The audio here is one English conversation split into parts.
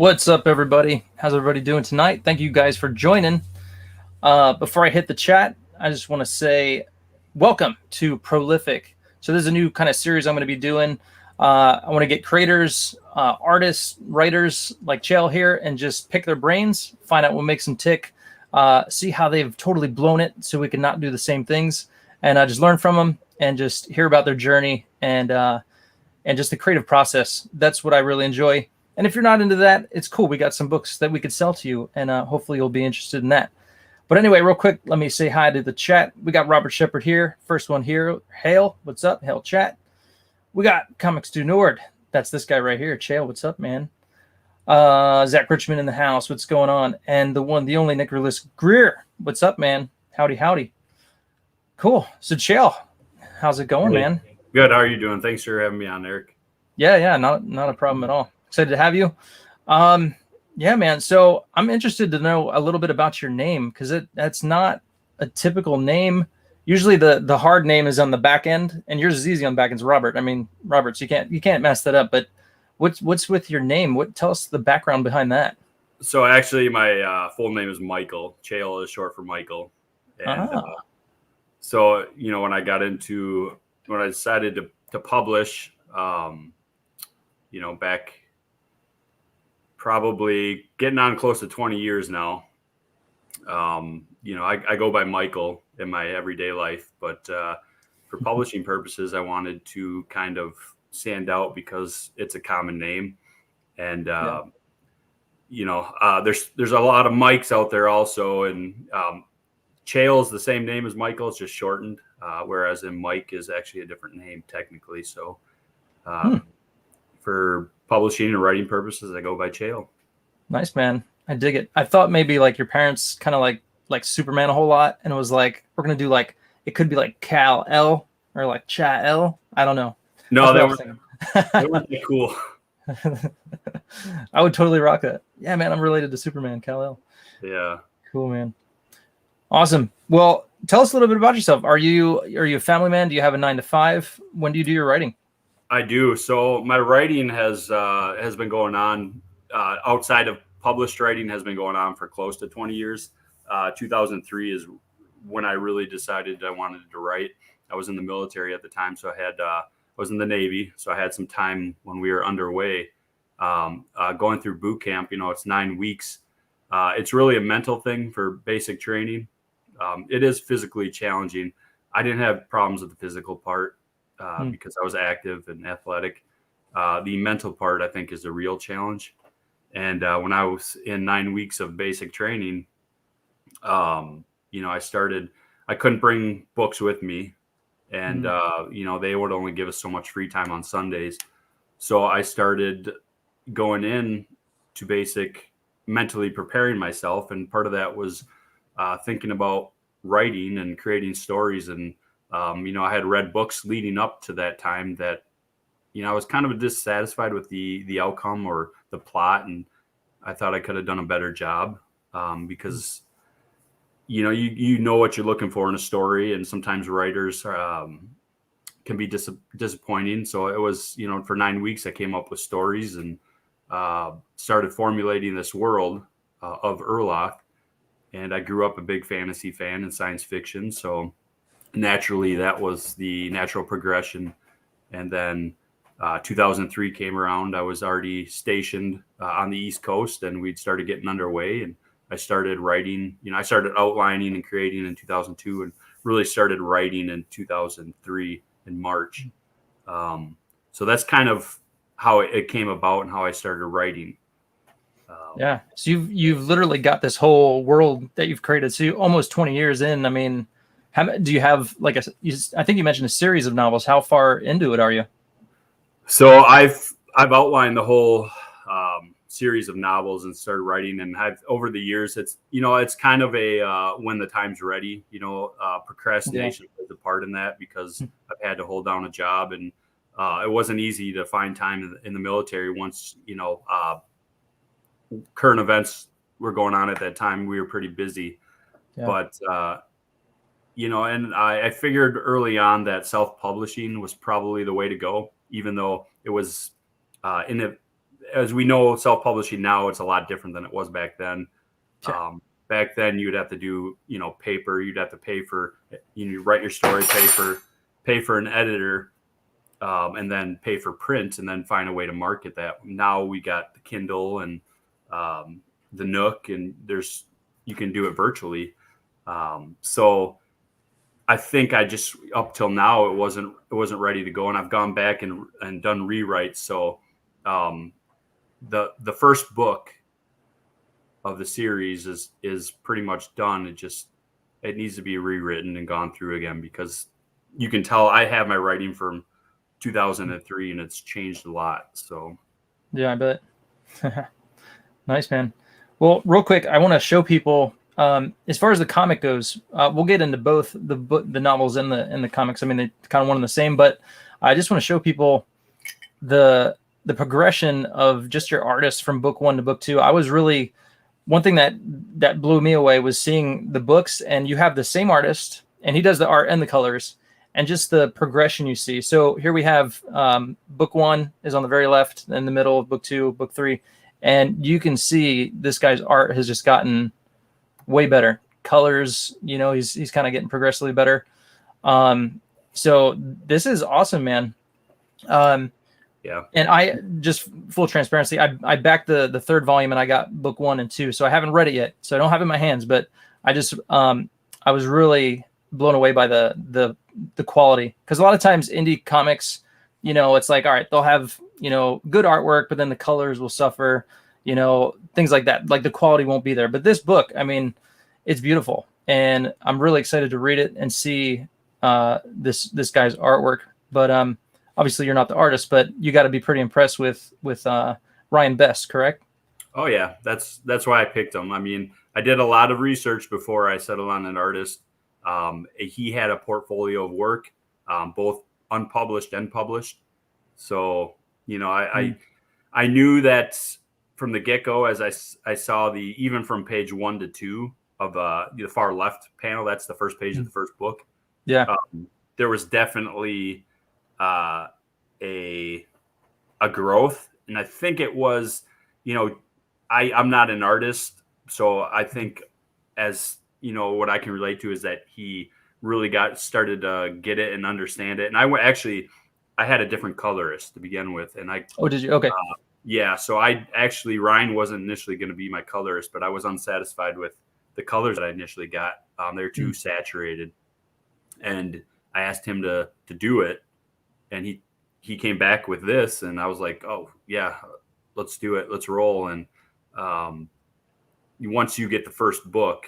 What's up, everybody? How's everybody doing tonight? Thank you guys for joining. Before I hit the chat, I just want to say welcome to PRO-LIFIC. So this is a new kind of series I'm going to be doing. I want to get creators, artists, writers like Chael here and just pick their brains, find out what makes them tick, see how they've totally blown it so we can not do the same things, and just learn from them and just hear about their journey and just the creative process. That's what I really enjoy. And if you're not into that, it's cool. We got some books that we could sell to you, and hopefully you'll be interested in that. But anyway, real quick, let me say hi to the chat. We got Robert Shepard here. First one here. Hail, what's up? Hail chat. We got Comics Du Nord. That's this guy right here. Chael, what's up, man? Zach Richmond in the house. What's going on? And the one, the only Nicholas Greer. What's up, man? Howdy, howdy. Cool. So Chael, how's it going, man? Good. How are you doing? Thanks for having me on, Eric. Yeah, not a problem at all. Excited to have you. Yeah, man. So I'm interested to know a little bit about your name, because that's not a typical name. Usually the hard name is on the back end, and yours is easy on the back end. It's Robert. I mean, Roberts. You can't mess that up. But what's with your name? Tell us the background behind that. So actually, my full name is Michael. Chael is short for Michael. And so when I decided to publish, back probably getting on close to 20 years now. I go by Michael in my everyday life, but for publishing purposes, I wanted to kind of stand out because it's a common name. And, there's a lot of Mikes out there also. And Chael's the same name as Michael. It's just shortened, whereas in Mike is actually a different name technically. So for publishing and writing purposes, I go by Chael. Nice, man. I dig it. I thought maybe like your parents kind of like Superman a whole lot, and it was like, we're gonna do like, it could be like Kal-El or like Chael. I don't know. No, they weren't cool. I would totally rock that. Yeah, man, I'm related to Superman, Kal-El. Yeah. Cool, man. Awesome. Well, tell us a little bit about yourself. Are you a family man? Do you have a 9-to-5? When do you do your writing? I do. So my writing has been going on outside of published writing, has been going on for close to 20 years. 2003 is when I really decided I wanted to write. I was in the military at the time, so I was in the Navy, so I had some time when we were underway going through boot camp. It's 9 weeks. It's really a mental thing for basic training. It is physically challenging. I didn't have problems with the physical part. Because I was active and athletic. The mental part, I think, is a real challenge. And when I was in 9 weeks of basic training, I couldn't bring books with me. And, they would only give us so much free time on Sundays. So I started going in to basic, mentally preparing myself. And part of that was thinking about writing and creating stories. And I had read books leading up to that time that, I was kind of dissatisfied with the outcome or the plot. And I thought I could have done a better job because, you know what you're looking for in a story. And sometimes writers can be disappointing. So it was, for 9 weeks, I came up with stories and started formulating this world of Erloth. And I grew up a big fantasy fan and science fiction. So naturally, that was the natural progression. And then 2003 came around. I was already stationed on the East Coast, and we'd started getting underway. And I started writing. I started outlining and creating in 2002, and really started writing in 2003 in March. So that's kind of how it came about and how I started writing. Yeah. So you've literally got this whole world that you've created. So almost 20 years in. I mean, do you have I think you mentioned a series of novels. How far into it are you? So I've outlined the whole series of novels and started writing, and over the years, it's kind of a when the time's ready. Procrastination plays a part in that because I've had to hold down a job, and it wasn't easy to find time in the military once current events were going on at that time. We were pretty busy, but and I figured early on that self-publishing was probably the way to go, even though it was as we know, self-publishing now, it's a lot different than it was back then. Sure. Back then, you'd have to do, paper. You'd have to pay for, write your story, pay for an editor, and then pay for print, and then find a way to market that. Now we got the Kindle and the Nook, and you can do it virtually. So I think up till now, it wasn't ready to go, and I've gone back and done rewrites. So the first book of the series is pretty much done. It needs to be rewritten and gone through again, because you can tell I have my writing from 2003 and it's changed a lot. So yeah, I bet. Nice, man. Well, real quick, I want to show people, as far as the comic goes, we'll get into both the novels and the comics. I mean, they're kind of one and the same, but I just want to show people the progression of just your artist from book 1 to book 2. I was really, one thing that blew me away was seeing the books, and you have the same artist, and he does the art and the colors, and just the progression you see. So here we have book 1 is on the very left, in the middle, book 2, book 3, and you can see this guy's art has just gotten way better. Colors, he's kind of getting progressively better. So this is awesome, man. Yeah. And I just, full transparency, I backed the third volume, and I got book 1 and 2. So I haven't read it yet. So I don't have it in my hands, but I just, I was really blown away by the quality. Cause a lot of times indie comics, it's like, all right, they'll have, good artwork, but then the colors will suffer, things like that. Like the quality won't be there. But this book, I mean, it's beautiful, and I'm really excited to read it and see this guy's artwork. But obviously you're not the artist, but you got to be pretty impressed with Ryan Best, correct? Oh yeah, that's why I picked him. I mean, I did a lot of research before I settled on an artist. He had a portfolio of work, both unpublished and published. So, I knew that from the get-go, as I saw even from page 1 to 2 of the far left panel, that's the first page of the first book. Yeah. There was definitely a growth. And I think it was, I'm not an artist. So I think what I can relate to is that he really started to get it and understand it. And I had a different colorist to begin with. And Oh, did you? Okay. Yeah. So Ryan wasn't initially going to be my colorist, but I was unsatisfied with the colors that I initially got. They were too saturated, and I asked him to do it, and he came back with this, and I was like, oh yeah, let's do it. Let's roll. And once you get the first book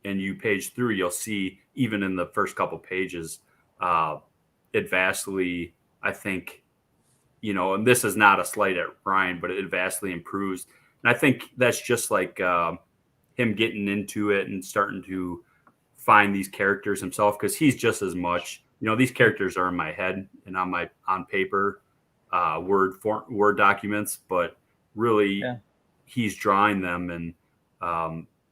and you page through, you'll see even in the first couple pages, it vastly, I think, and this is not a slight at Ryan, but it vastly improves. And I think that's just like him getting into it and starting to find these characters himself, because he's just as much, these characters are in my head and on paper, Word documents, but really he's drawing them, and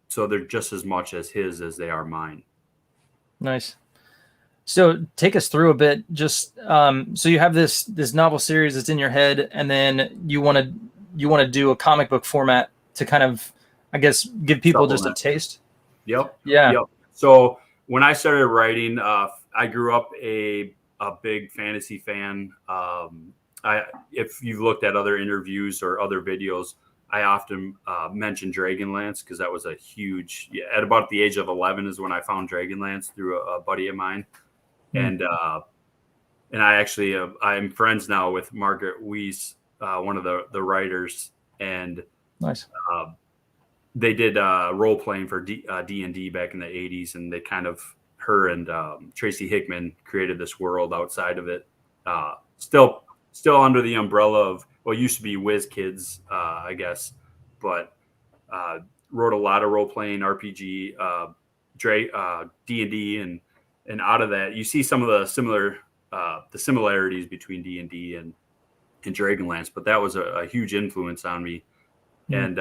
so they're just as much as his as they are mine. Nice. So take us through a bit. Just so you have this novel series that's in your head, and then you want to do a comic book format to kind of, I guess, give people just a taste. Yep. Yeah. Yep. So when I started writing, I grew up a big fantasy fan. If you've looked at other interviews or other videos, I often mention Dragonlance, because that was a huge. At about the age of 11 is when I found Dragonlance through a buddy of mine. And I actually I'm friends now with Margaret Weiss, one of the writers, and nice. They did role playing for D&D back in the 80s, and they kind of, her and Tracy Hickman created this world outside of it, still under the umbrella of what used to be Whiz Kids, I guess, but wrote a lot of role playing, RPG, D&D, and out of that, you see some of the similarities between D&D and Dragonlance, but that was a huge influence on me. And,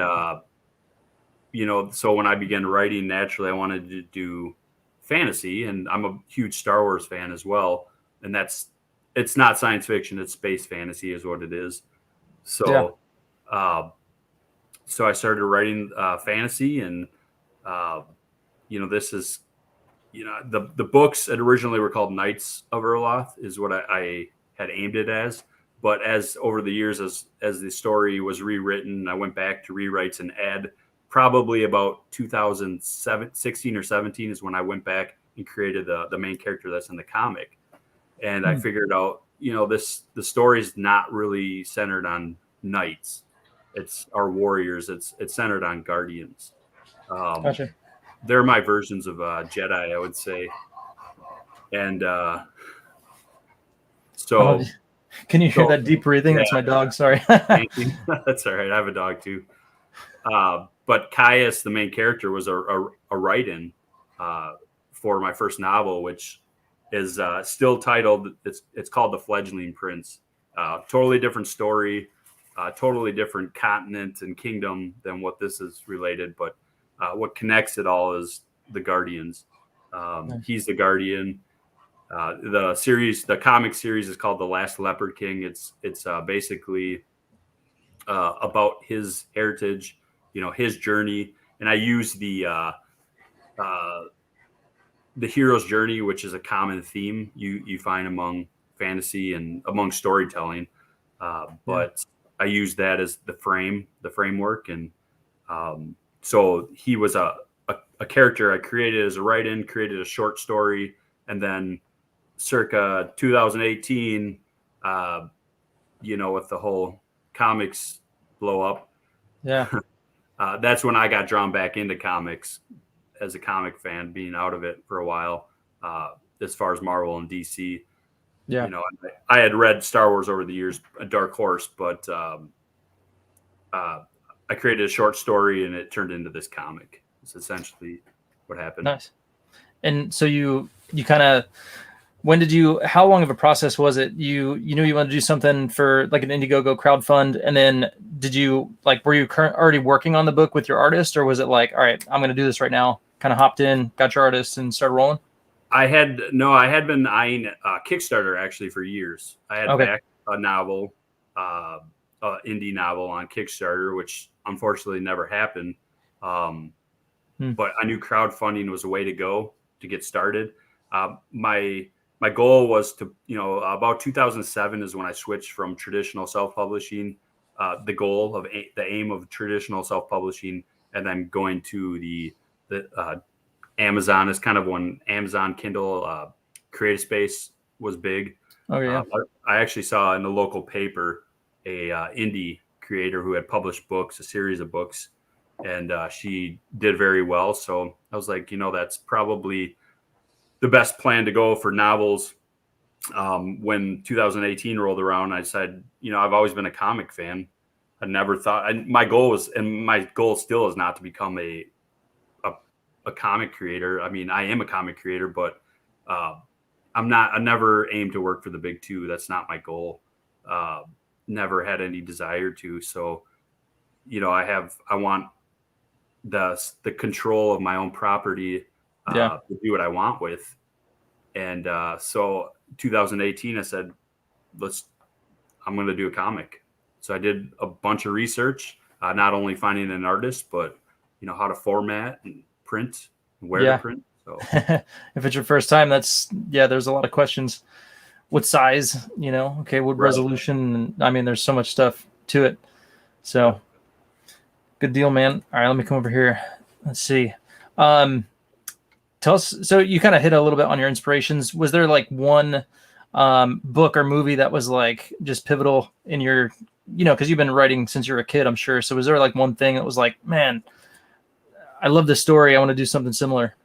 so when I began writing, naturally, I wanted to do fantasy, and I'm a huge Star Wars fan as well. And it's not science fiction, it's space fantasy is what it is. So So I started writing fantasy, and this is the books originally were called Knights of Erloth, is what I had aimed it as. But as over the years, as the story was rewritten, I went back to rewrites and add. Probably about 2016 or 17 is when I went back and created the main character that's in the comic. And I figured out, the story is not really centered on knights. It's our warriors. It's centered on guardians. Gotcha. They're my versions of Jedi, I would say. And so, can you hear that deep breathing? That's my dog. Sorry. That's all right. I have a dog too. But Caius, the main character, was a write-in for my first novel, which is still titled. It's called The Fledgling Prince. Totally different story, totally different continent and kingdom than what this is related. But what connects it all is the Guardians. He's the Guardian. The comic series is called The Last Leopard King. It's basically about his heritage, his journey, and I use the hero's journey, which is a common theme you find among fantasy and among storytelling. But I use that as the framework, and so he was a character I created as a write-in, created a short story, and then circa 2018, with the whole comics blow up. Yeah. That's when I got drawn back into comics as a comic fan, being out of it for a while, as far as Marvel and DC. Yeah. I had read Star Wars over the years, a Dark Horse, but I created a short story and it turned into this comic. It's essentially what happened. Nice. And so you kind of, how long of a process was it? You knew you wanted to do something for like an Indiegogo crowdfund, and then were you already working on the book with your artist, or was it like, all right, I'm going to do this right now? Kind of hopped in, got your artist, and started rolling? I had been eyeing Kickstarter actually for years. I had backed a novel, indie novel on Kickstarter, which unfortunately never happened. But I knew crowdfunding was a way to go to get started. My goal was to, about 2007 is when I switched from traditional self-publishing, the aim of traditional self-publishing, and then going to the Amazon is kind of when Amazon Kindle Creative Space was big. Oh yeah. I actually saw in the local paper a indie creator who had published books, a series of books, and she did very well. So I was like, that's probably the best plan to go for novels. When 2018 rolled around, I decided, I've always been a comic fan. I never thought, my goal still is not to become a comic creator. I mean, I am a comic creator, but I never aim to work for the big two. That's not my goal. Never had any desire to. So, I want the control of my own property to do what I want with. And so 2018, I said, I'm going to do a comic. So I did a bunch of research, not only finding an artist, but, how to format and print and where to print. So if it's your first time, there's a lot of questions. What size, what resolution? And I mean, there's so much stuff to it. So good deal, man. All right, let me come over here. Let's see. Tell us, so you kind of hit a little bit on your inspirations. Was there like one book or movie that was like just pivotal in your, because you've been writing since you were a kid, I'm sure. So was there like one thing that was like, man, I love this story, I want to do something similar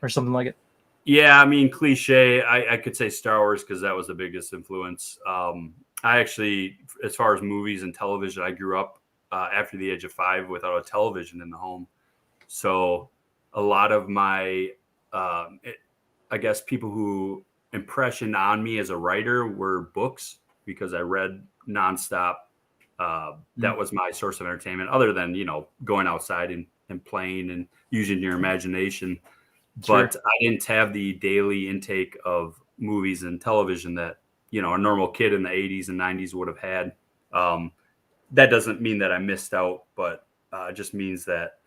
or something like it? Yeah, I mean, cliche, I could say Star Wars because that was the biggest influence. I actually, as far as movies and television, I grew up after the age of 5 without a television in the home. So a lot of my, I guess, people who impression on me as a writer were books because I read nonstop. That was my source of entertainment, other than, going outside and playing and using your imagination. Sure. But I didn't have the daily intake of movies and television that, a normal kid in the 80s and 90s would have had. that doesn't mean that I missed out, but it just means that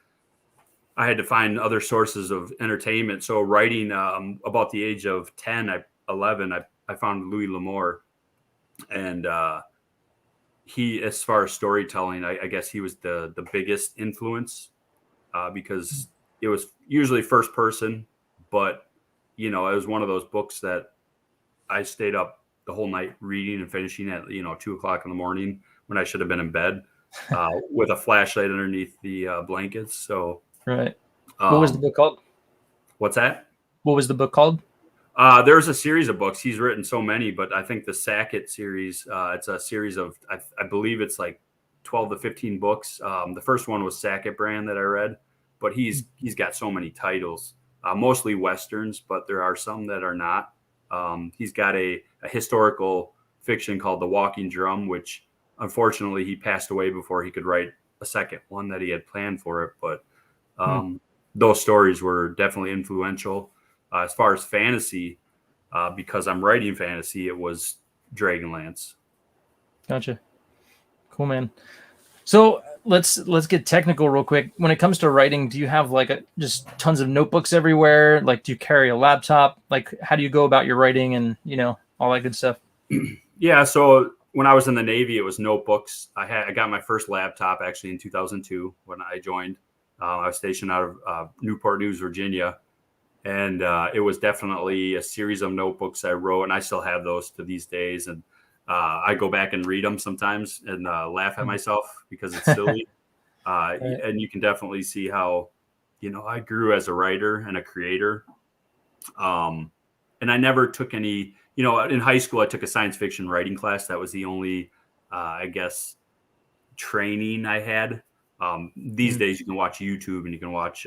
I had to find other sources of entertainment. So writing about the age of 11, I found Louis Lamour, and he, as far as storytelling, I guess he was the biggest influence because it was usually first person, but it was one of those books that I stayed up the whole night reading and finishing at 2:00 in the morning when I should have been in bed with a flashlight underneath the blankets. So right. What was the book called? What's that? What was the book called? There's a series of books. He's written so many, but I think the Sackett series, it's a series of, I believe it's like 12 to 15 books. The first one was Sackett brand that I read, but he's got so many titles, mostly Westerns, but there are some that are not. He's got a historical fiction called The Walking Drum, which unfortunately he passed away before he could write a second one that he had planned for it. But those stories were definitely influential. As far as fantasy, because I'm writing fantasy, it was Dragonlance. Gotcha. Cool, man. So let's get technical real quick. When it comes to writing, do you have just tons of notebooks everywhere? Like, do you carry a laptop? Like, how do you go about your writing and all that good stuff? Yeah. So when I was in the Navy, it was notebooks. I got my first laptop actually in 2002 when I joined. I was stationed out of Newport News, Virginia. And it was definitely a series of notebooks I wrote, and I still have those to these days. And I go back and read them sometimes and laugh at myself because it's silly. And you can definitely see how, I grew as a writer and a creator. And I never took any, in high school, I took a science fiction writing class. That was the only, I guess, training I had. These days you can watch YouTube and you can watch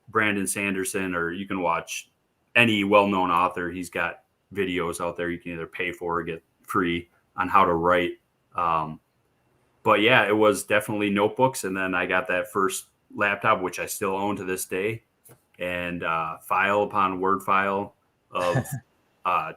Brandon Sanderson, or you can watch any well-known author. He's got videos out there you can either pay for or get free on how to write. But yeah, it was definitely notebooks. And then I got that first laptop, which I still own to this day, and file upon word file of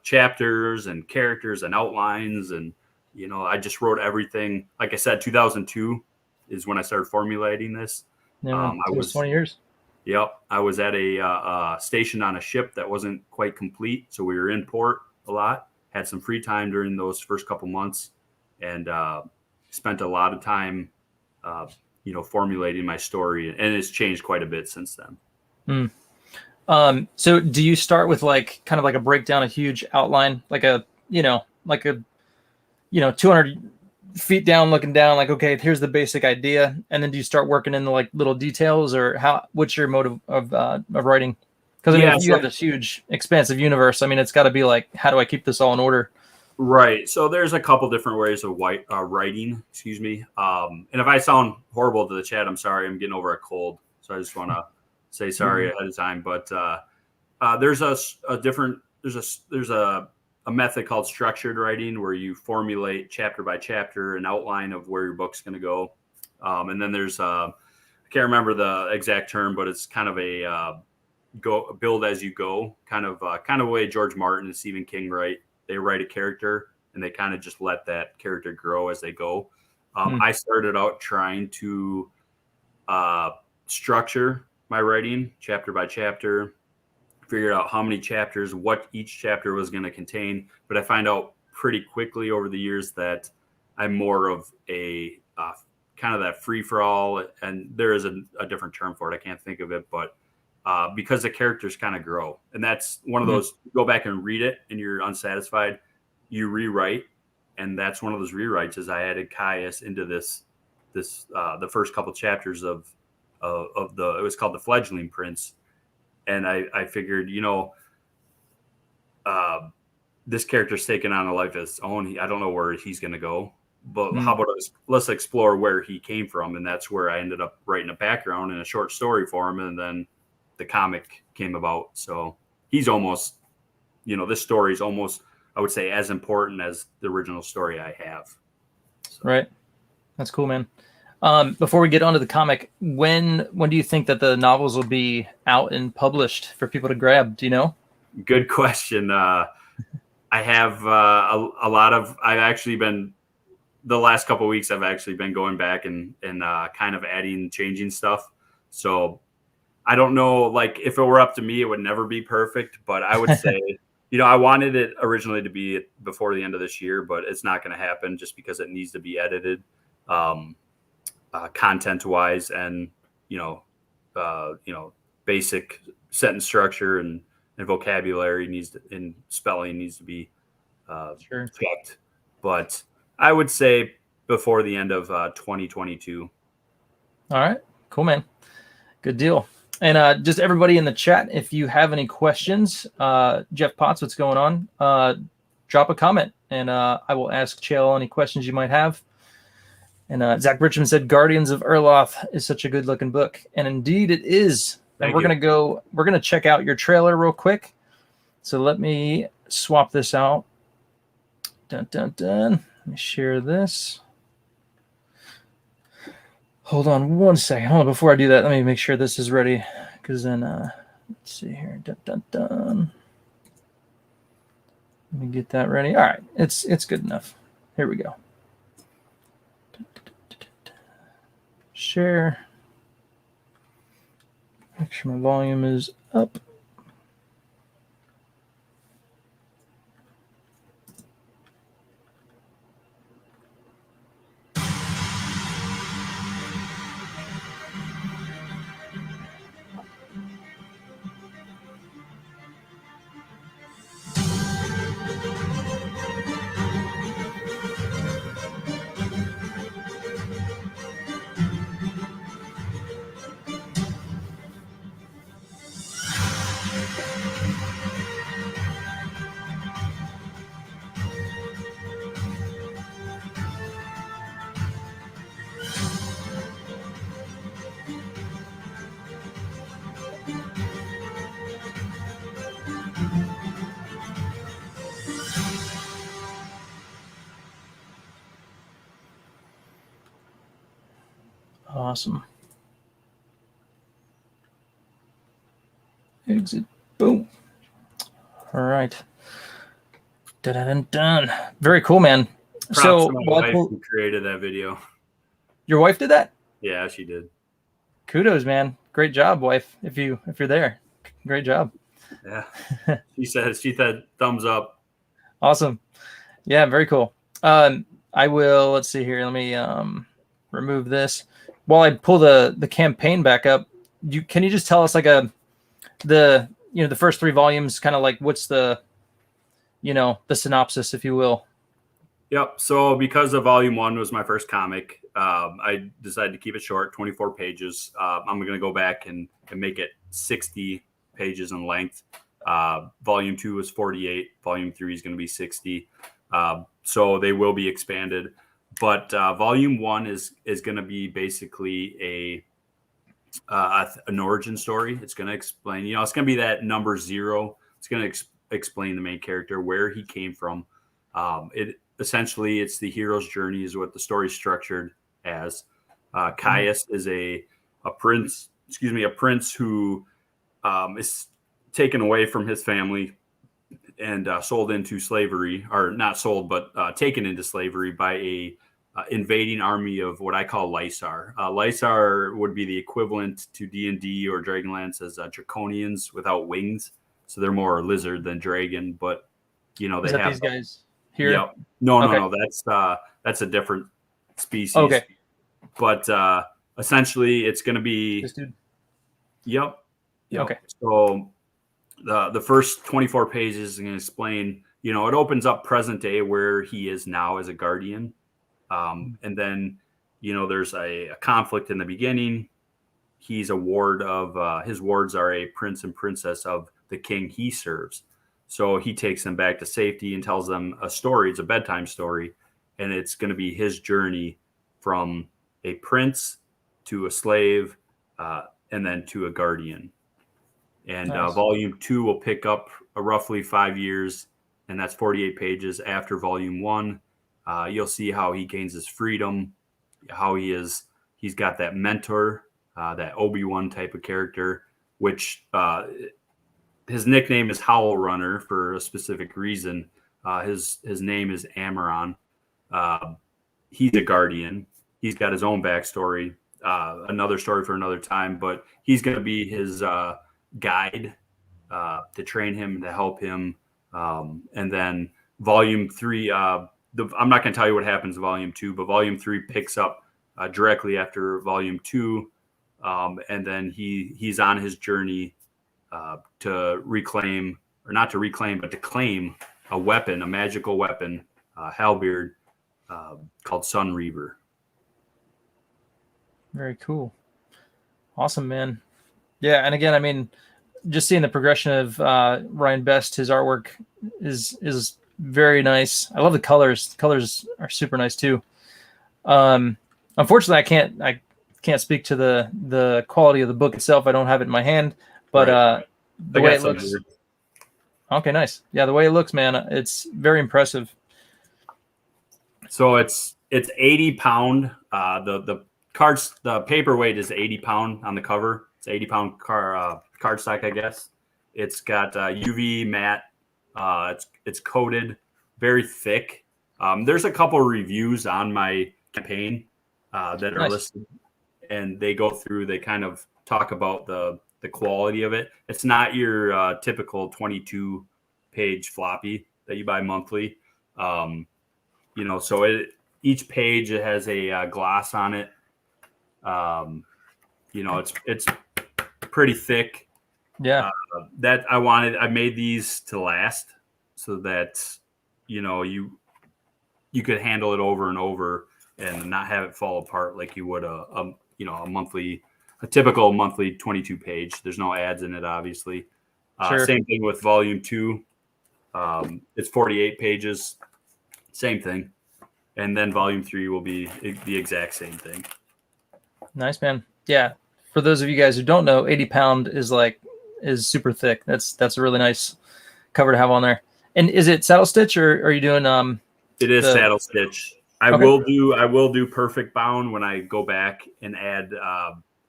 chapters and characters and outlines. And, I just wrote everything. Like I said, 2002 is when I started formulating this. Yeah, I was 20 years. Yep. I was at a station on a ship that wasn't quite complete. So we were in port a lot, had some free time during those first couple months, and spent a lot of time, formulating my story. And it's changed quite a bit since then. So do you start with kind of like a breakdown, a huge outline, like a 200 feet down, looking down, like, okay, here's the basic idea, and then do you start working in the little details, or what's your motive of writing? Because if you have this huge expansive universe, it's got to be how do I keep this all in order? Right. So there's a couple different ways of writing, excuse me. And if I sound horrible to the chat, I'm sorry. I'm getting over a cold, so I just want to say sorry ahead of time. But there's a method called structured writing, where you formulate chapter by chapter an outline of where your book's going to go. And then there's I can't remember the exact term, but it's kind of a build as you go kind of way George Martin and Stephen King write. They write a character and they kind of just let that character grow as they go. I started out trying to structure my writing chapter by chapter, figured out how many chapters, what each chapter was going to contain. But I find out pretty quickly over the years that I'm more of a kind of that free for all. And there is a different term for it. I can't think of it, but because the characters kind of grow. And that's one of those, you go back and read it and you're unsatisfied, you rewrite. And that's one of those rewrites is I added Caius into this the first couple chapters of it was called the Fledgling Prince. And I figured, this character's taken on a life of his own. I don't know where he's going to go, but how about let's explore where he came from. And that's where I ended up writing a background and a short story for him. And then the comic came about. So he's almost, this story is almost, I would say, as important as the original story I have. So. Right. That's cool, man. Before we get onto the comic, when do you think that the novels will be out and published for people to grab? Do you know? Good question. I have a lot of, I've actually been the last couple of weeks, I've actually been going back and kind of changing stuff. So I don't know, like if it were up to me, it would never be perfect, but I would say, I wanted it originally to be before the end of this year, but it's not going to happen just because it needs to be edited, content wise, and, basic sentence structure and vocabulary and spelling needs to be checked. But I would say before the end of 2022. All right, cool, man. Good deal. And just everybody in the chat, if you have any questions, Jeff Potts, what's going on? Drop a comment, and I will ask Chael any questions you might have. And Zach Richmond said, Guardians of Erloth is such a good-looking book. And indeed it is. And we're going to check out your trailer real quick. So let me swap this out. Dun, dun, dun. Let me share this. Hold on one second. Hold on, before I do that, let me make sure this is ready, because then let's see here. Dun, dun, dun. Let me get that ready. All right, it's good enough. Here we go. Share. Make sure my volume is up. Awesome. Exit. Boom. All right. Dun, dun. Very cool, man. Props so to my wife who created that video. Your wife did that? Yeah, she did. Kudos, man. Great job, wife. If you're there, great job. Yeah. she said thumbs up. Awesome. Yeah, very cool. I will. Let's see here. Let me remove this. While I pull the campaign back up, can you just tell us like the first 3 volumes, kind of like what's the synopsis, if you will? Yep. So because of volume 1 was my first comic, I decided to keep it short, 24 pages. I'm going to go back and make it 60 pages in length. Volume 2 was 48. Volume 3 is going to be 60. So they will be expanded. But volume 1 is going to be basically an origin story. It's going to explain, it's going to be that number 0. It's going to explain the main character, where he came from. Essentially, it's the hero's journey is what the story's structured as. Caius is a prince who is taken away from his family and sold into slavery, or not sold, but taken into slavery by a invading army of what I call Lysar. Lysar would be the equivalent to D&D or Dragonlance as Draconians without wings. So they're more lizard than dragon, but they have these guys here. Yeah. No. That's a different species. Okay. But essentially, it's going to be. This dude. Yep. Okay. So the first 24 pages is going to explain. It opens up present day where he is now as a guardian, and then there's a conflict in the beginning. He's a ward of his wards are a prince and princess of the king he serves. So he takes them back to safety and tells them a story. It's a bedtime story, and it's going to be his journey from a prince to a slave, and then to a guardian. And Nice. Volume 2 will pick up roughly 5 years, and that's 48 pages after Volume 1. You'll see how he gains his freedom, how he's got that mentor, that Obi-Wan type of character, which his nickname is Howl Runner for a specific reason. His name is Amaron. he's a guardian. He's got his own backstory, another story for another time, but he's going to be his guide to train him, to help him. And then volume 3, I'm not going to tell you what happens in volume 2, but volume 3 picks up directly after volume 2. And then he's on his journey to reclaim, or not to reclaim, but to claim a weapon, a magical weapon, halberd, called Sun Reaver. Very cool. Awesome, man. Yeah, and again, I mean, just seeing the progression of Ryan Best, his artwork is very nice. I love the colors. The colors are super nice too. Unfortunately, I can't speak to the quality of the book itself. I don't have it in my hand, but Right. The way it looks. Here. Okay, nice. Yeah, the way it looks, man, it's very impressive. So it's 80 pound. The paperweight is 80 pound on the cover. It's 80 pound cardstock, I guess. It's got UV matte. It's coated, very thick. There's a couple reviews on my campaign that are listed, and they go through. They kind of talk about the quality of it. It's not your typical 22 page floppy that you buy monthly. So each page it has a gloss on it. It's pretty thick. Yeah. I made these to last so that, you could handle it over and over and not have it fall apart like you would a typical monthly 22 page. There's no ads in it, obviously. Sure. Same thing with volume 2. It's 48 pages. Same thing. And then volume 3 will be the exact same thing. Nice, man. Yeah. For those of you guys who don't know, 80 pound is super thick. That's a really nice cover to have on there. And is it saddle stitch, or are you doing It is saddle stitch. I will do perfect bound when I go back and add.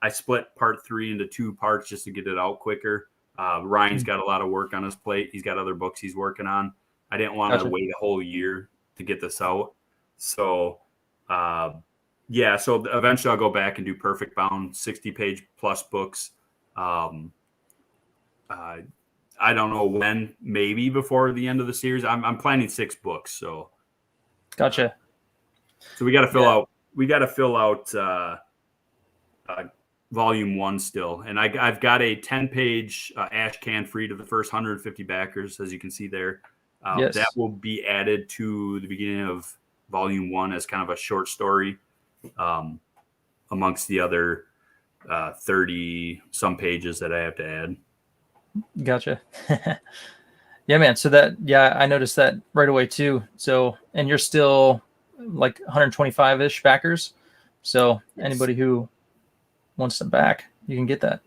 I split part 3 into 2 parts just to get it out quicker. Ryan's got a lot of work on his plate. He's got other books he's working on. I didn't want to wait a whole year to get this out. So, so eventually I'll go back and do perfect bound, 60 page plus books. I don't know when, maybe before the end of the series. I'm planning 6 books. So, gotcha. So we got to fill out volume 1 still, and I've got a 10-page ash can free to the first 150 backers, as you can see there. Yes. That will be added to the beginning of volume 1 as kind of a short story, amongst the other 30 some pages that I have to add. Gotcha. Yeah, man. So I noticed that right away too. So, and you're still like 125-ish backers. So anybody who wants to back, you can get that.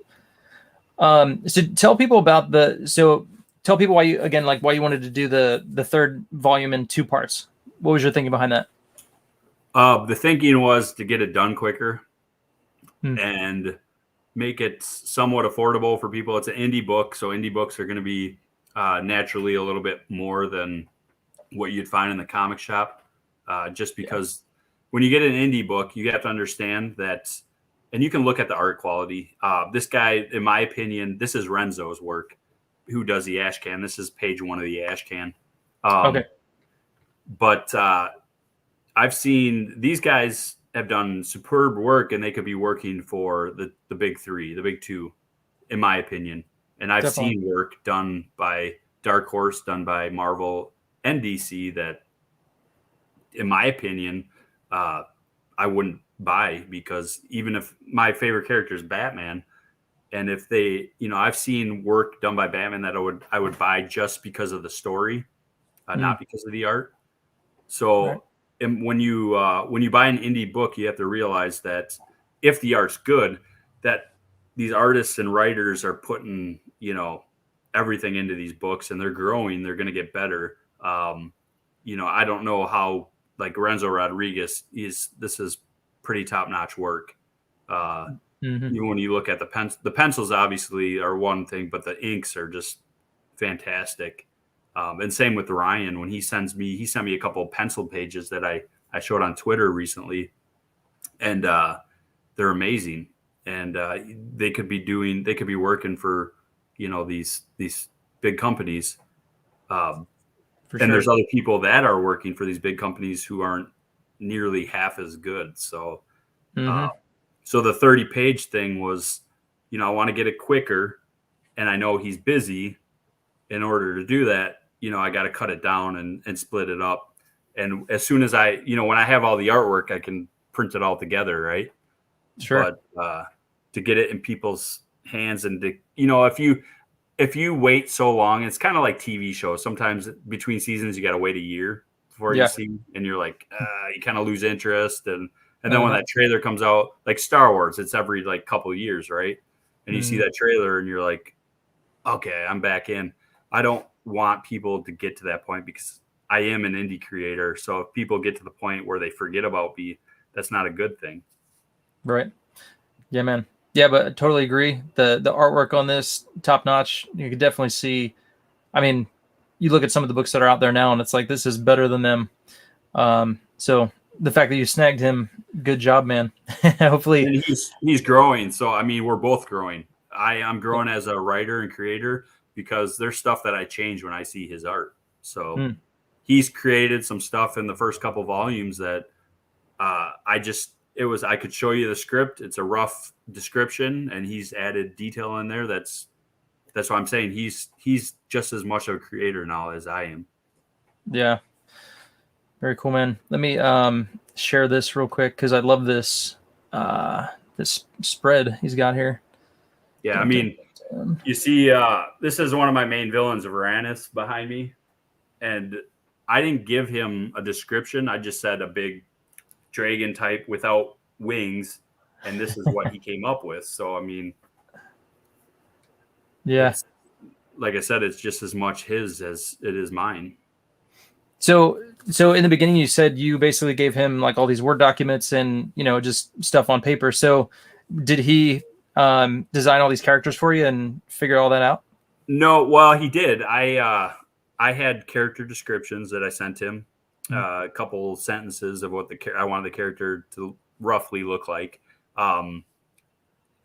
So tell people why you wanted to do the third volume in 2 parts. What was your thinking behind that? The thinking was to get it done quicker and make it somewhat affordable for people. It's an indie book, so indie books are going to be naturally a little bit more than what you'd find in the comic shop, just because when you get an indie book, you have to understand that, and you can look at the art quality. This guy, in my opinion, this is Renzo's work, who does the ash can. This is page 1 of the ash can. Okay. But I've seen these guys have done superb work, and they could be working for the big 3, the big 2, in my opinion. And I've seen work done by Dark Horse, done by Marvel and DC that, in my opinion, I wouldn't buy, because even if my favorite character is Batman, and if they, I've seen work done by Batman that I would buy just because of the story, not because of the art. So right. And when you buy an indie book, you have to realize that if the art's good, that these artists and writers are putting, everything into these books, and they're growing, they're going to get better. I don't know how, like Renzo Rodriguez, this is pretty top-notch work. Even when you look at the pencils obviously are one thing, but the inks are just fantastic. And same with Ryan. When he sent me a couple of pencil pages that I I showed on Twitter recently, and they're amazing. And they could be working for, these big companies. And there's other people that are working for these big companies who aren't nearly half as good. So, so the 30-page thing was, I want to get it quicker, and I know he's busy. In order to do that, I got to cut it down and split it up. And as soon as when I have all the artwork, I can print it all together, right? Sure. But to get it in people's hands, and to, if you wait so long, it's kind of like TV shows. Sometimes between seasons, you got to wait a year before you see, and you're like, you kind of lose interest. And then when that trailer comes out, like Star Wars, it's every like couple of years, right? And you see that trailer and you're like, okay, I'm back in. I don't want people to get to that point, because I am an indie creator. So if people get to the point where they forget about me, that's not a good thing. Right. Yeah, man. Yeah, but I totally agree. The artwork on this, top notch. You could definitely see. I mean, you look at some of the books that are out there now, and it's like, this is better than them. So the fact that you snagged him, good job, man. Hopefully, and he's growing. So I mean, we're both growing. I'm growing as a writer and creator, because there's stuff that I change when I see his art. So he's created some stuff in the first couple volumes that I could show you the script. It's a rough description, and he's added detail in there. That's what I'm saying. He's just as much of a creator now as I am. Yeah. Very cool, man. Let me share this real quick, because I love this this spread he's got here. Yeah, I mean, you see, this is one of my main villains of Uranus behind me, and I didn't give him a description. I just said a big dragon type without wings, and this is what he came up with. So I mean, yeah, like I said, it's just as much his as it is mine. So in the beginning, you said you basically gave him like all these Word documents and, just stuff on paper. So did he design all these characters for you and figure all that out? No, well, he did. I had character descriptions that I sent him, a couple sentences of what I wanted the character to roughly look like.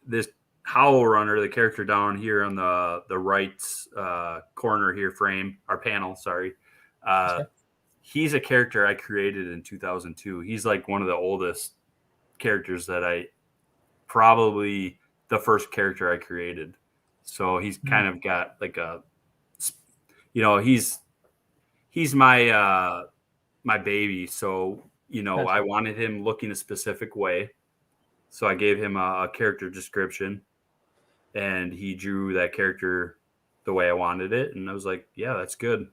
This Howl Runner, the character down here on the right corner here, panel, sorry. He's a character I created in 2002. He's like one of the oldest characters that probably the first character I created. So he's kind of got like he's my baby. So, I wanted him looking a specific way. So I gave him a character description, and he drew that character the way I wanted it. And I was like, yeah, that's good.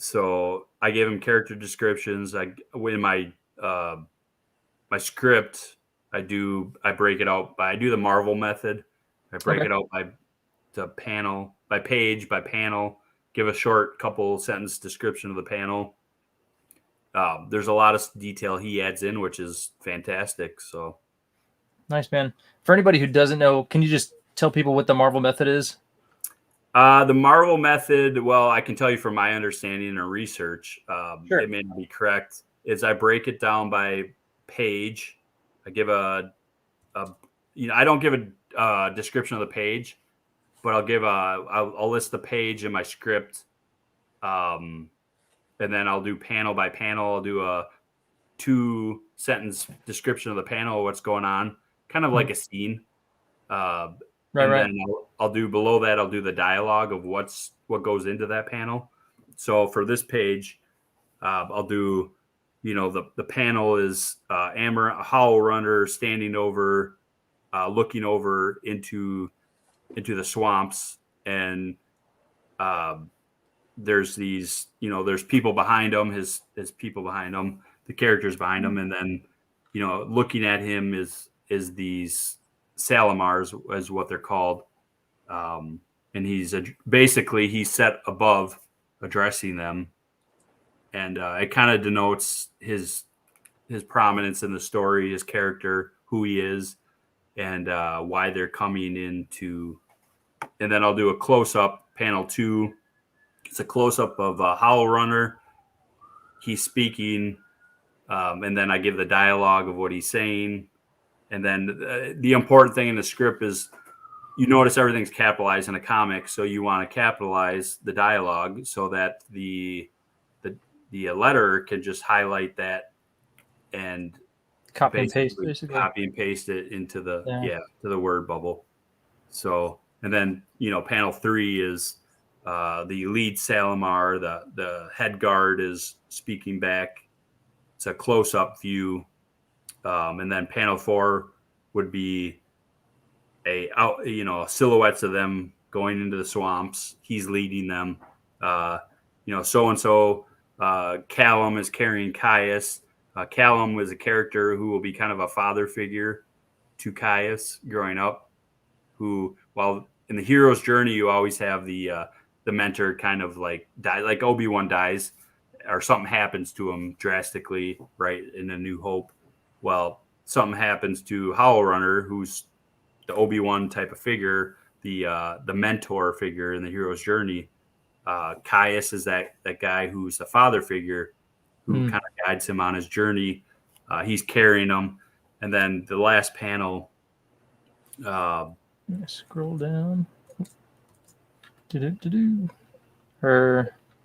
So I gave him character descriptions. In my my script, I break it out I do the Marvel method. I break it out by page by panel, give a short couple sentence description of the panel. There's a lot of detail he adds in, which is fantastic. So nice, man. For anybody who doesn't know, can you just tell people what the Marvel method is? The Marvel method, well, I can tell you from my understanding and research, Sure. It may not be correct, is I break it down by page. I give I don't give a description of the page, but I'll list the page in my script. And then I'll do panel by panel. I'll do a 2-sentence description of the panel, what's going on, kind of like a scene. Then I'll do below that, I'll do the dialogue of what goes into that panel. So for this page, I'll do, the panel is Howl Runner standing over, looking over into the swamps, and there's these, there's people behind him, his people behind him, the characters behind him, and then, looking at him is these Salamars, is what they're called, and he's set above addressing them, and it kind of denotes his prominence in the story, his character, who he is, and why they're coming into. And then I'll do a close-up, panel 2. It's a close-up of Howl Runner he's speaking, and then I give the dialogue of what he's saying. And then the important thing in the script is you notice everything's capitalized in a comic, so you want to capitalize the dialogue so that the letterer can just highlight that and Copy and paste, basically. Copy and paste it into the to the word bubble. So, and then panel 3 is the lead Lamour, the head guard is speaking back. It's a close-up view, and then panel 4 would be silhouettes of them going into the swamps. He's leading them. So and so. Callum is carrying Caius. Callum was a character who will be kind of a father figure to Caius growing up. Who, while in the hero's journey, you always have the mentor kind of like die, like Obi-Wan dies, or something happens to him drastically, right, in A New Hope. Well, something happens to Howl Runner, who's the Obi-Wan type of figure, the mentor figure in the hero's journey. Caius is that guy who's the father figure who kind of guides him on his journey. He's carrying him. And then the last panel. Scroll down. That's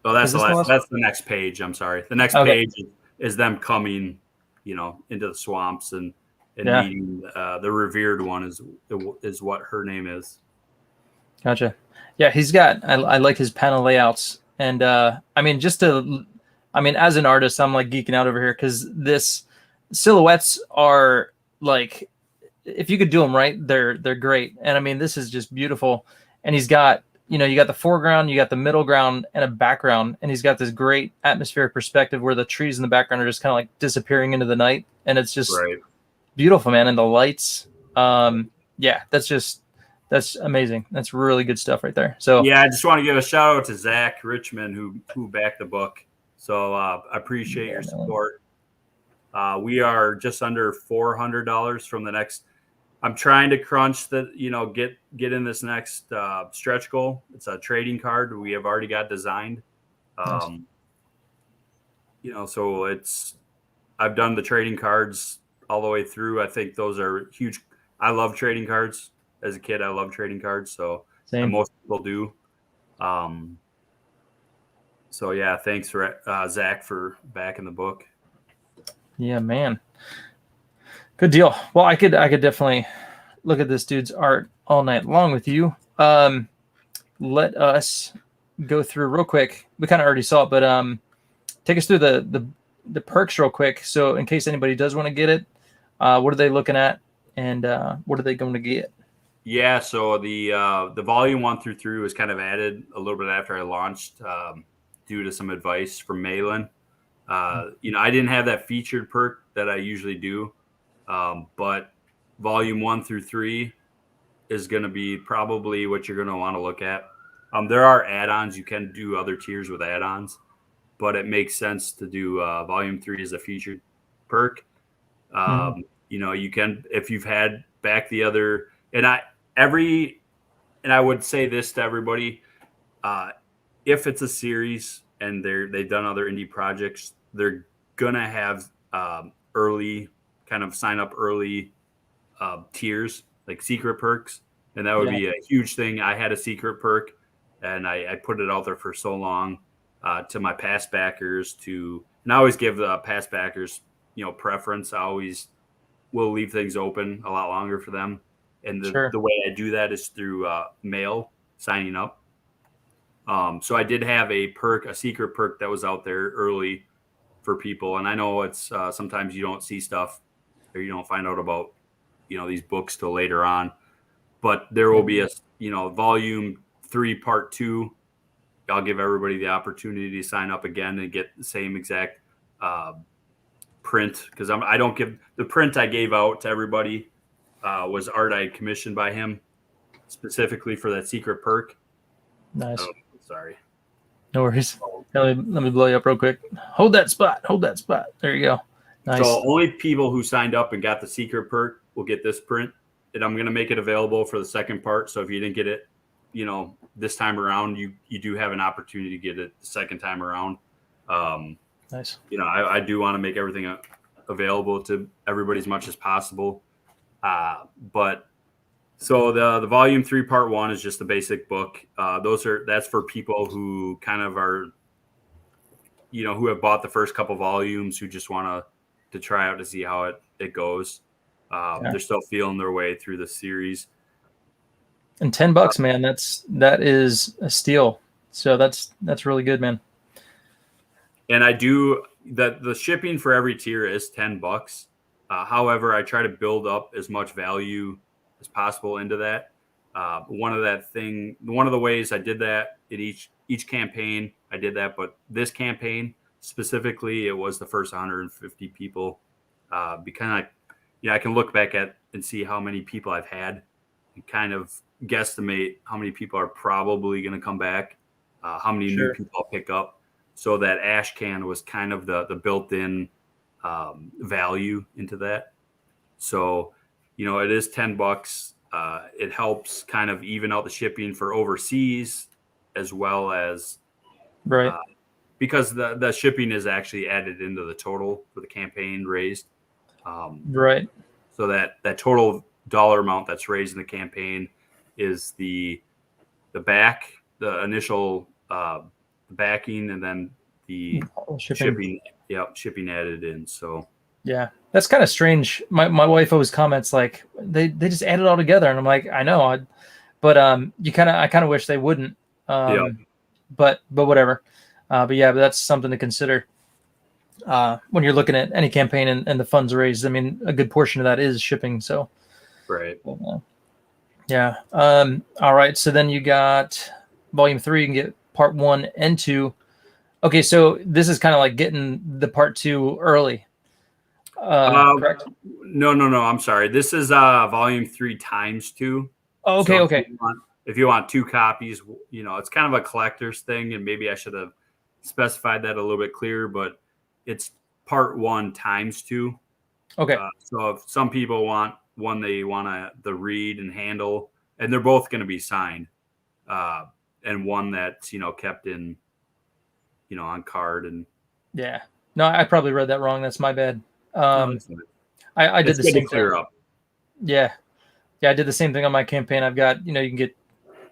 the next page. I'm sorry. The next page is them coming, into the swamps and meeting the revered one is what her name is. Gotcha. Yeah, he's got. I like his panel layouts, and as an artist, I'm like geeking out over here because this silhouettes are like, if you could do them right, they're great. And I mean, this is just beautiful. And he's got, you got the foreground, you got the middle ground, and a background, and he's got this great atmospheric perspective where the trees in the background are just kind of like disappearing into the night, and it's just beautiful, man. And the lights, that's amazing. That's really good stuff right there. So yeah, I just want to give a shout out to Zach Richmond who backed the book. So I appreciate your support. We are just under $400 from the next. I'm trying to crunch get in this next stretch goal. It's a trading card we have already got designed. Nice. So I've done the trading cards all the way through. I think those are huge. I love trading cards. As a kid, I love trading cards. So most people do. So yeah, thanks for Zach for backing the book. Yeah, man. Good deal. Well, I could definitely look at this dude's art all night long with you. Let us go through real quick. We kind of already saw it, but take us through the perks real quick. So in case anybody does want to get it, what are they looking at, and what are they going to get? Yeah, so the volume 1 through 3 was kind of added a little bit after I launched, due to some advice from Malin. I didn't have that featured perk that I usually do, but volume 1 through 3 is going to be probably what you're going to want to look at. There are add-ons. You can do other tiers with add-ons, but it makes sense to do volume 3 as a featured perk. You can, if you've had back the other, and I would say this to everybody, if it's a series and they've done other indie projects, they're gonna have early kind of sign up early tiers like secret perks, and that would be a huge thing. I had a secret perk, and I put it out there for so long to my past backers and I always give the past backers preference. I always will leave things open a lot longer for them. And the way I do that is through mail signing up. So I did have a secret perk that was out there early for people. And I know it's sometimes you don't see stuff or you don't find out about, these books till later on. But there will be a, volume 3, part 2. I'll give everybody the opportunity to sign up again and get the same exact print. Because I don't give the print I gave out to everybody. Was art I commissioned by him specifically for that secret perk. Nice. Oh, sorry. No worries. Let me blow you up real quick. Hold that spot. There you go. Nice. So only people who signed up and got the secret perk will get this print. And I'm going to make it available for the second part. So if you didn't get it, this time around, you do have an opportunity to get it the second time around. Nice. I do want to make everything available to everybody as much as possible. But so the volume 3 part 1 is just the basic book. That's for people who kind of are, who have bought the first couple volumes, who just want to try out to see how it goes. They're still feeling their way through the series. And $10, man, that is a steal. So that's really good, man. And I do that. The shipping for every tier is $10. However, I try to build up as much value as possible into that. One of the ways I did that in each campaign, I did that, but this campaign specifically, it was the first 150 people. Because I can look back at and see how many people I've had and kind of guesstimate how many people are probably going to come back, how many new people I'll pick up. So that ash can was kind of the built-in value into that. So, it is $10. It helps kind of even out the shipping for overseas, as well as because the shipping is actually added into the total for the campaign raised. So that total dollar amount that's raised in the campaign is the initial backing, and then the shipping added in. So yeah, that's kind of strange. My wife always comments like they just add it all together, and I'm like, I know, but I kind of wish they wouldn't. But whatever. But that's something to consider when you're looking at any campaign and the funds raised. I mean, a good portion of that is shipping. So right. Yeah. All right. So then you got volume 3. You can get part 1 and 2. Okay, so this is kind of like getting the part 2 early. Correct? No. I'm sorry. This is volume 3 times 2. Oh, okay, so okay. If you want 2 copies, it's kind of a collector's thing, and maybe I should have specified that a little bit clearer, but it's part 1 times 2. Okay. So if some people want one, they want the read and handle, and they're both going to be signed, and one that's kept in on card. And yeah, no, I probably read that wrong. That's my bad. I did the same thing. Up. Yeah, I did the same thing on my campaign. I've got you can get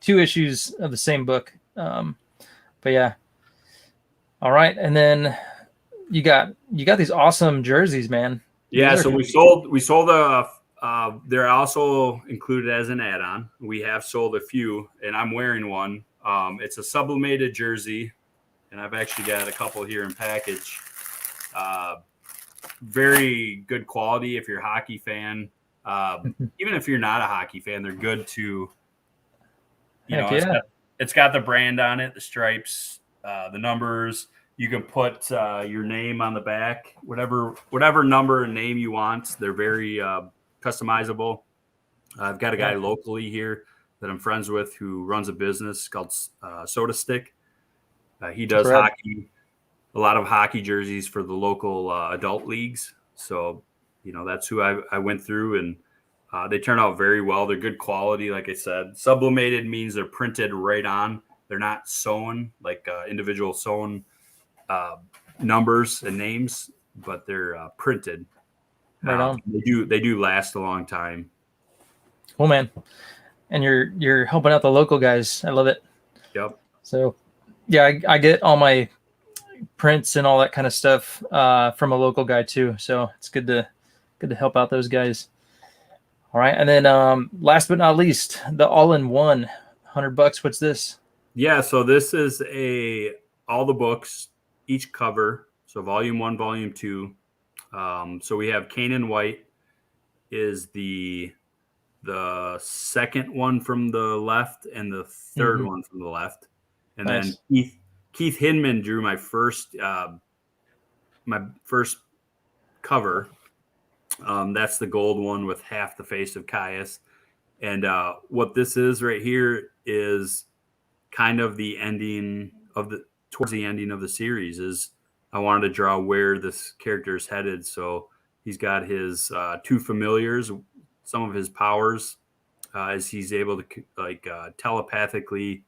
2 issues of the same book. But yeah, all right, and then you got these awesome jerseys, man. Yeah, so we sold they're also included as an add-on. We have sold a few, and I'm wearing one. It's a sublimated jersey, and I've actually got a couple here in package. Very good quality if you're a hockey fan. Even if you're not a hockey fan, they're good to, it's got the brand on it, the stripes, the numbers. You can put your name on the back, whatever number and name you want. They're very customizable. I've got a guy locally here that I'm friends with who runs a business called Soda Stick. He does hockey, a lot of hockey jerseys for the local adult leagues. So, that's who I went through, and they turn out very well. They're good quality, like I said. Sublimated means they're printed right on. They're not sewn, like individual sewn numbers and names, but they're printed. Right on. They do last a long time. Cool, man. And you're helping out the local guys. I love it. Yep. So, yeah, I get all my prints and all that kind of stuff from a local guy too. So it's good to help out those guys. All right, and then last but not least, the all-in-one, $100. What's this? Yeah, so this is all the books, each cover. So volume 1, volume 2. So we have Canaan White is the second one from the left and the third one from the left. And then Keith Hinman drew my first cover. That's the gold one with half the face of Caius. And what this is right here is kind of the ending towards the ending of the series. Is I wanted to draw where this character is headed. So he's got his 2 familiars, some of his powers, as he's able to telepathically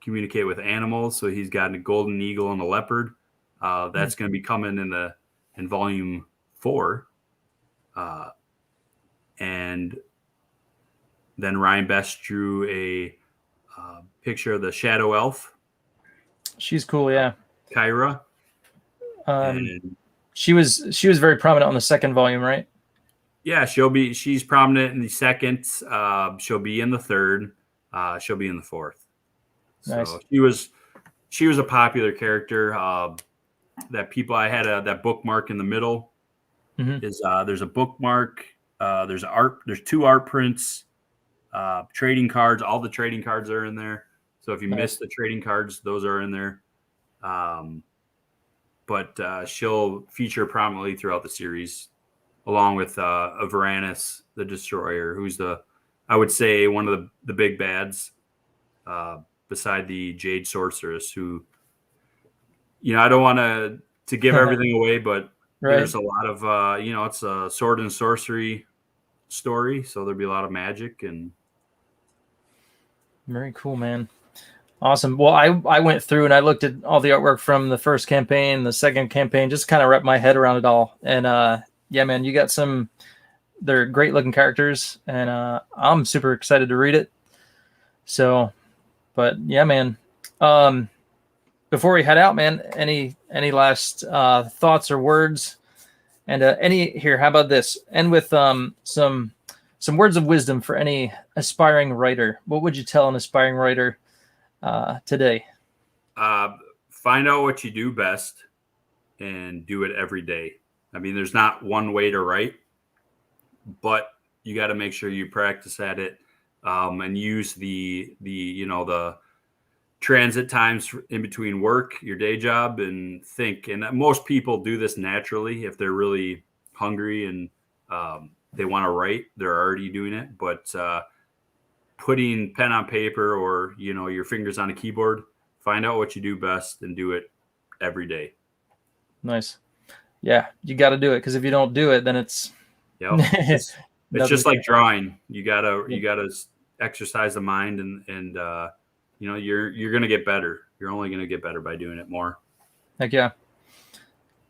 communicate with animals. So he's got a golden eagle and a leopard. That's going to be coming in volume 4. And then Ryan Best drew a picture of the Shadow Elf. She's cool, yeah. Kyra. And she was very prominent on the second volume, right? Yeah, she's prominent in the second. She'll be in the third. She'll be in the fourth. Nice. So she was a popular character. That people I had that bookmark in the middle is there's a bookmark. There's 2 art prints, trading cards. All the trading cards are in there. So if you miss the trading cards, those are in there. But she'll feature prominently throughout the series, along with Varanus, the Destroyer, who's I would say one of the big bads, beside the Jade Sorceress, who, I don't want to give everything away, but there's a lot of, it's a sword and sorcery story, so there'll be a lot of magic. And very cool, man. Awesome. Well, I went through and I looked at all the artwork from the first campaign, the second campaign, just kind of wrap my head around it all. And yeah, man, you got they're great looking characters, and I'm super excited to read it. So, but yeah, man. Before we head out, man, any last thoughts or words? And how about this? And with some words of wisdom for any aspiring writer. What would you tell an aspiring writer today? Find out what you do best and do it every day. I mean, there's not one way to write, but you got to make sure you practice at it, and use the transit times in between work, your day job, and think. And most people do this naturally if they're really hungry and they want to write. They're already doing it, but putting pen on paper or your fingers on a keyboard, find out what you do best and do it every day. Nice. Yeah, you got to do it, because if you don't do it, then it's it's just like drawing. You gotta exercise the mind, and you're gonna get better. You're only gonna get better by doing it more. Heck yeah.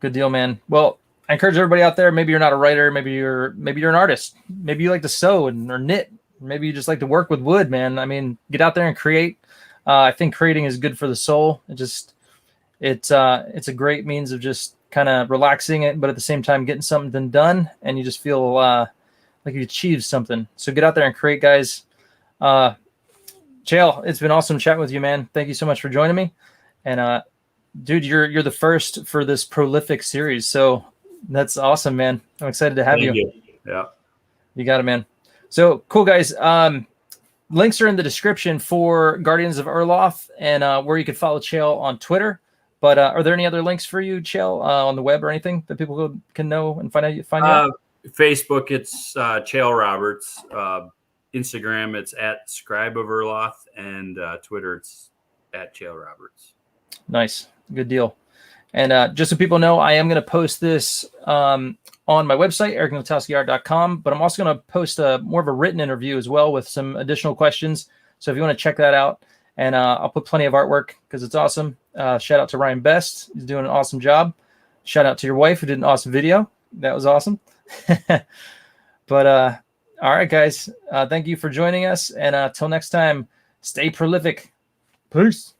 Good deal, man. Well, I encourage everybody out there. Maybe you're not a writer. Maybe you're an artist. Maybe you like to sew or knit. Maybe you just like to work with wood, man. I mean, get out there and create. I think creating is good for the soul. It's a great means of just kind of relaxing it, but at the same time getting something done, and you just feel like you achieved something. So get out there and create, guys. Chael, it's been awesome chatting with you, man. Thank you so much for joining me. And dude, you're the first for this prolific series, so that's awesome, man. I'm excited to have you. Yeah, you got it, man. So cool, guys. Links are in the description for Guardians of Erloth, and where you can follow Chael on Twitter. But are there any other links for you, Chael, on the web or anything that people can know and find out? Facebook, it's Chael Roberts. Instagram, it's at Scribe of Erloth, and Twitter, it's at Chael Roberts. Nice, good deal. And just so people know, I am going to post this on my website, ericnotowskiart.com, but I'm also going to post more of a written interview as well with some additional questions. So if you want to check that out, and I'll put plenty of artwork because it's awesome. Shout out to Ryan Best. He's doing an awesome job. Shout out to your wife who did an awesome video. That was awesome. But all right, guys. Thank you for joining us. And till next time, stay prolific. Peace.